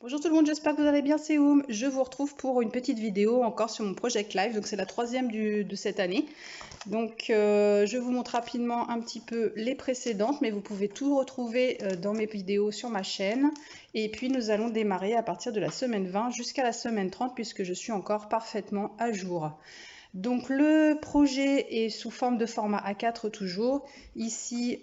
Bonjour tout le monde, j'espère que vous allez bien, c'est Oum. Je vous retrouve pour une petite vidéo encore sur mon Project Live, donc c'est la troisième de cette année. Donc je vous montre rapidement un petit peu les précédentes, mais vous pouvez tout retrouver dans mes vidéos sur ma chaîne. Et puis nous allons démarrer à partir de la semaine 20 jusqu'à la semaine 30 puisque je suis encore parfaitement à jour. Donc le projet est sous forme de format A4 toujours. Ici,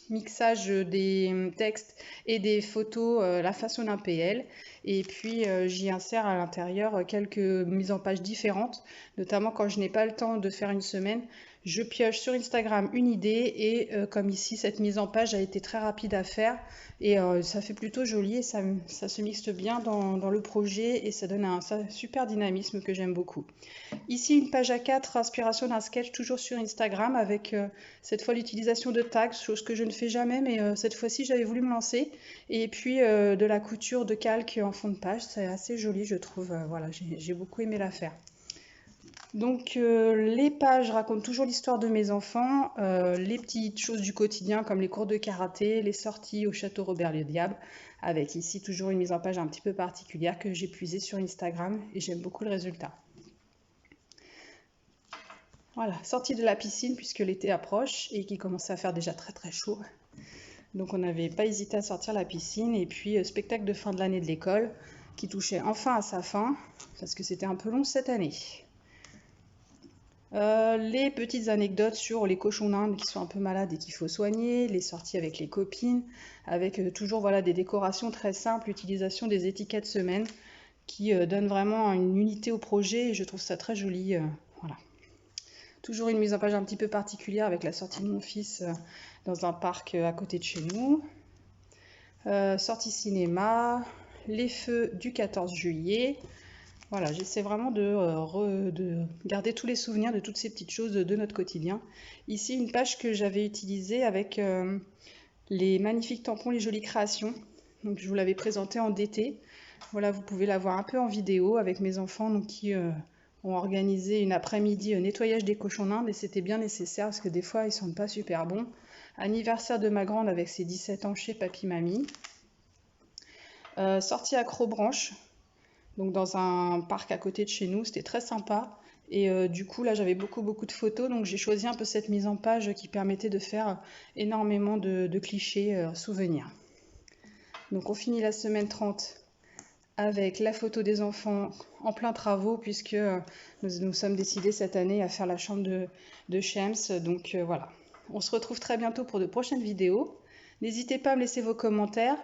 mixage des textes et des photos, la façon d'un PL. Et puis j'y insère à l'intérieur quelques mises en page différentes, notamment quand je n'ai pas le temps de faire une semaine. Je pioche sur Instagram une idée et comme ici cette mise en page a été très rapide à faire et ça fait plutôt joli et ça se mixe bien dans le projet et ça donne un super dynamisme que j'aime beaucoup. Ici, une page A4, inspiration d'un sketch, toujours sur Instagram, avec cette fois l'utilisation de tags, chose que je ne fais jamais, mais cette fois-ci, j'avais voulu me lancer. Et puis, de la couture de calque en fond de page, c'est assez joli, je trouve. Voilà, j'ai beaucoup aimé la faire. Donc, les pages racontent toujours l'histoire de mes enfants, les petites choses du quotidien, comme les cours de karaté, les sorties au château Robert-le-Diable, avec ici toujours une mise en page un petit peu particulière que j'ai puisée sur Instagram, et j'aime beaucoup le résultat. Voilà, sortie de la piscine puisque l'été approche et qu'il commençait à faire déjà très chaud. Donc on n'avait pas hésité à sortir la piscine. Et puis spectacle de fin de l'année de l'école qui touchait enfin à sa fin parce que c'était un peu long cette année. Les petites anecdotes sur les cochons d'Inde qui sont un peu malades et qu'il faut soigner, les sorties avec les copines, avec toujours voilà, des décorations très simples, l'utilisation des étiquettes semaines qui donnent vraiment une unité au projet et je trouve ça très joli. Voilà. Toujours une mise en page un petit peu particulière avec la sortie de mon fils dans un parc à côté de chez nous. Sortie cinéma, les feux du 14 juillet. Voilà, j'essaie vraiment de garder tous les souvenirs de toutes ces petites choses de notre quotidien. Ici, une page que j'avais utilisée avec les magnifiques tampons, les jolies créations. Donc, je vous l'avais présentée en DT. Voilà, vous pouvez la voir un peu en vidéo avec mes enfants donc, qui ont organisé une après-midi nettoyage des cochons d'Inde et c'était bien nécessaire parce que des fois ils sont pas super bons. Anniversaire de ma grande avec ses 17 ans chez Papy Mamie. Sortie accrobranche, donc dans un parc à côté de chez nous, c'était très sympa. Et du coup là j'avais beaucoup de photos donc j'ai choisi un peu cette mise en page qui permettait de faire énormément de clichés souvenirs. Donc on finit la semaine 30 avec la photo des enfants en plein travaux puisque nous sommes décidés cette année à faire la chambre de Shems. Donc voilà, on se retrouve très bientôt pour de prochaines vidéos. N'hésitez pas à me laisser vos commentaires.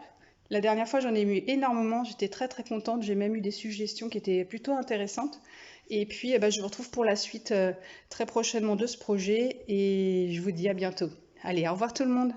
La dernière fois j'en ai eu énormément, j'étais très contente, j'ai même eu des suggestions qui étaient plutôt intéressantes. Et puis je vous retrouve pour la suite très prochainement de ce projet et je vous dis à bientôt. Allez, au revoir tout le monde.